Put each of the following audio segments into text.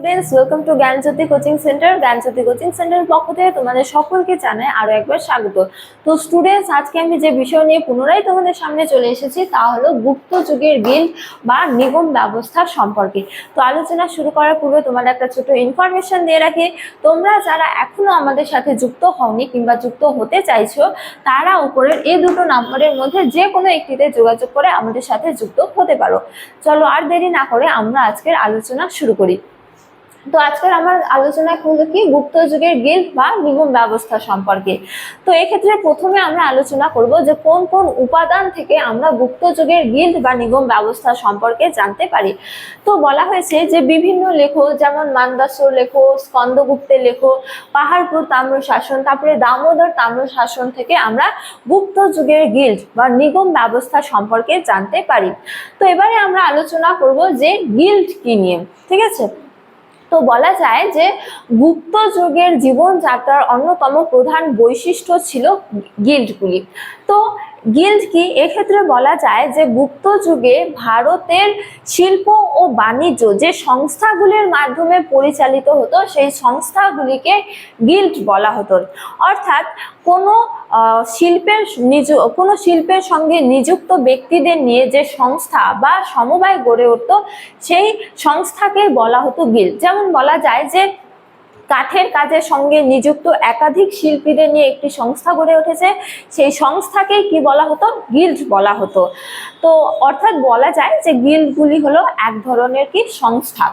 Students, welcome to Gyanjyoti coaching centre. Gyanjyoti coaching সেন্টারের পক্ষ থেকে তোমাদের সকলকে জানাই আরো একবার স্বাগত। তো স্টুডেন্টস, আজকে আমি যে বিষয় নিয়ে পুনরায় তোমাদের সামনে চলে এসেছি তা হলো গুপ্ত যুগের গিল্ড বা নিগম ব্যবস্থার সম্পর্কে। তো আলোচনা শুরু করার পূর্বে তোমাদের একটা ছোট ইনফরমেশন দিয়ে রাখি। তোমরা যারা এখনো আমাদের সাথে যুক্ত হওনি কিংবা যুক্ত হতে চাইছো, তারা উপরের এই দুটো নম্বরের মধ্যে যে কোনো একটিতে যোগাযোগ করে আমাদের সাথে যুক্ত হতে পারো। চলো আর দেরি না করে আমরা আজকের আলোচনা শুরু করি। তো আজকের আমার আলোচনা হলো কি গুপ্ত যুগের গিল্ড বা নিগম ব্যবস্থা সম্পর্কে। তো এক্ষেত্রে প্রথমে আমরা আলোচনা করব যে কোন কোন উপাদান থেকে আমরা গুপ্ত যুগের গিল্ড বা নিগম ব্যবস্থা সম্পর্কে জানতে পারি। তো বলা হয়েছে যে বিভিন্ন লেখক যেমন মান্দাসর লেখক, স্কন্দগুপ্তের লেখক, পাহাড়পুর তাম্র শাসন, তারপরে দামোদর তাম্র শাসন থেকে আমরা গুপ্ত যুগের গিল্ড বা নিগম ব্যবস্থা সম্পর্কে জানতে পারি। তো এবারে আমরা আলোচনা করব যে গিল্ড কি নিয়ে, ঠিক আছে। তো বলা যায় যে গুপ্ত যুগের জীবনযাত্রার অন্যতম প্রধান বৈশিষ্ট্য ছিল গিল্ডগুলি। তো গিল্ড কি, এক্ষেত্রে বলা যায় যে গুপ্ত যুগে ভারতের শিল্প ও বাণিজ্য যে সংস্থাগুলির মাধ্যমে পরিচালিত হতো সেই সংস্থাগুলিকে গিল্ড বলা হতো। অর্থাৎ কোনো শিল্পের সঙ্গে নিযুক্ত ব্যক্তিদের নিয়ে যে সংস্থা বা সমবায় গড়ে উঠতো সেই সংস্থাকে বলা হতো গিল্ড। যেমন বলা যায় যে কাঠের কাজের সঙ্গে নিযুক্ত একাধিক শিল্পীদের নিয়ে একটি সংস্থা গড়ে উঠেছে, সেই সংস্থাকে কি বলা হতো, গিল্ড বলা হতো। তো অর্থাৎ বলা যায় যে গিল্ডগুলি হলো এক ধরনের কি সংস্থা।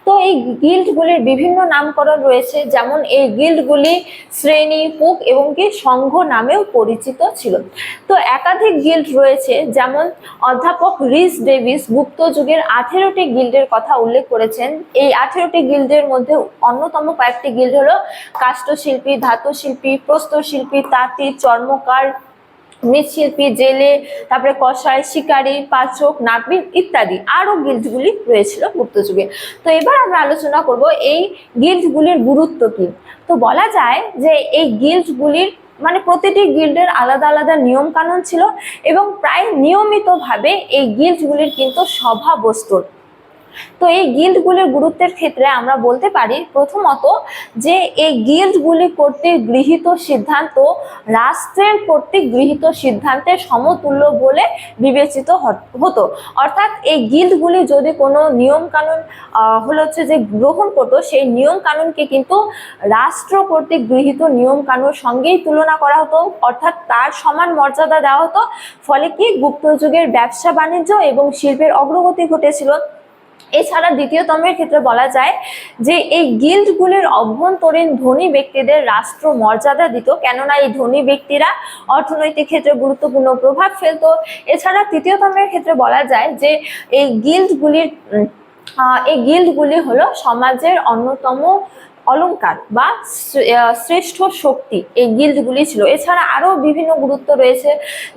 তো এই গিল্ডগুলির বিভিন্ন নামকরণ রয়েছে, যেমন এই গিল্ডগুলি শ্রেণী, পুক এবং কি সংঘ নামেও পরিচিত ছিল। তো একাধিক গিল্ড রয়েছে, যেমন অধ্যাপক রিস ডেভিস গুপ্ত যুগের 18টি গিল্ডের কথা উল্লেখ করেছেন। এই 18টি গিল্ডের মধ্যে অন্যতম কয়েকটি গিল্ড হলো কাষ্ঠশিল্পী, ধাতু শিল্পী, প্রস্তরশিল্পী, তাঁতি, চর্মকার, মৃৎশিল্পী, জেলে, তারপরে কসাই, শিকারী, পাচক, নাপিত ইত্যাদি আরো গিল্ডগুলি রয়েছিল গুপ্ত যুগে। তো এবার আমরা আলোচনা করব এই গিল্ডগুলির গুরুত্ব কি। তো বলা যায় যে এই গিল্ডগুলির মানে প্রতিটি গিল্ডের আলাদা আলাদা নিয়ম কানুন ছিল এবং প্রায় নিয়মিতভাবে এই গিল্ডগুলির কিন্তু সভা বসতো। তো এই গিল্ডগুলির গুরুত্বের ক্ষেত্রে আমরা বলতে পারি প্রথমত যে এই গিল্ডগুলি কর্তৃক গৃহীত সিদ্ধান্ত রাষ্ট্রের কর্তৃক গৃহীত সিদ্ধান্তের সমতুল্য বলে বিবেচিত হতো। অর্থাৎ এই গিল্ডগুলি যদি কোনো নিয়ম কানুন যে গ্রহণ করতো, সেই নিয়ম কানুনকে কিন্তু রাষ্ট্র কর্তৃক গৃহীত নিয়ম কানুনের সঙ্গেই তুলনা করা হতো, অর্থাৎ তার সমান মর্যাদা দেওয়া হতো। ফলে কি গুপ্ত যুগের ব্যবসা বাণিজ্য এবং শিল্পের অগ্রগতি ঘটেছিল। এছাড়া দ্বিতীয় তমের ক্ষেত্রে বলা যায় যে এই গিল্ডগুলির অভ্যন্তরীণ ধনী ব্যক্তিদের রাষ্ট্র মর্যাদা দিত, কেননা এই ধনী ব্যক্তিরা অর্থনৈতিক ক্ষেত্রে গুরুত্বপূর্ণ প্রভাব ফেলতো। এছাড়া তৃতীয় তমের ক্ষেত্রে বলা যায় যে এই গিল্ডগুলি হলো সমাজের অন্যতম অলংকার বা শ্রেষ্ঠ শক্তি এই গিল্ডগুলি ছিল। এছাড়া আরো বিভিন্ন গুরুত্ব রয়েছে,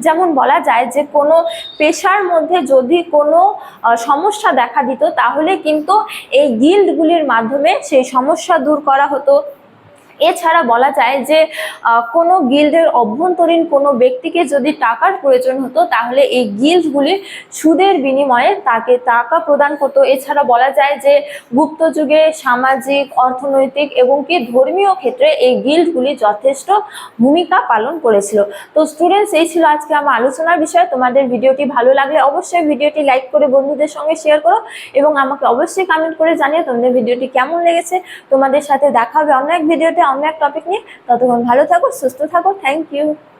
যেমন বলা যায় যে কোনো পেশার মধ্যে যদি কোনো সমস্যা দেখা দিত তাহলে কিন্তু এই গিল্ডগুলির মাধ্যমে সেই সমস্যা দূর করা হতো। এছাড়া বলা যায় যে কোনো গিল্ডের অভ্যন্তরীণ কোনো ব্যক্তিকে যদি টাকার প্রয়োজন হতো তাহলে এই গিল্ডগুলি সুদের বিনিময়ে তাকে টাকা প্রদান করতো। এছাড়া বলা যায় যে গুপ্ত যুগে সামাজিক, অর্থনৈতিক এবং কি ধর্মীয় ক্ষেত্রে এই গিল্ডগুলি যথেষ্ট ভূমিকা পালন করেছিল। তো স্টুডেন্টস, এই ছিল আজকে আমার আলোচনার বিষয়। তোমাদের ভিডিওটি ভালো লাগলে অবশ্যই ভিডিওটি লাইক করে বন্ধুদের সঙ্গে শেয়ার করো এবং আমাকে অবশ্যই কমেন্ট করে জানিও তোমাদের ভিডিওটি কেমন লেগেছে। তোমাদের সাথে দেখা হবে অন্য এক ভিডিওতে অন্য এক টপিক নিয়ে। ততক্ষণ ভালো থাকো, সুস্থ থাকো। Thank you.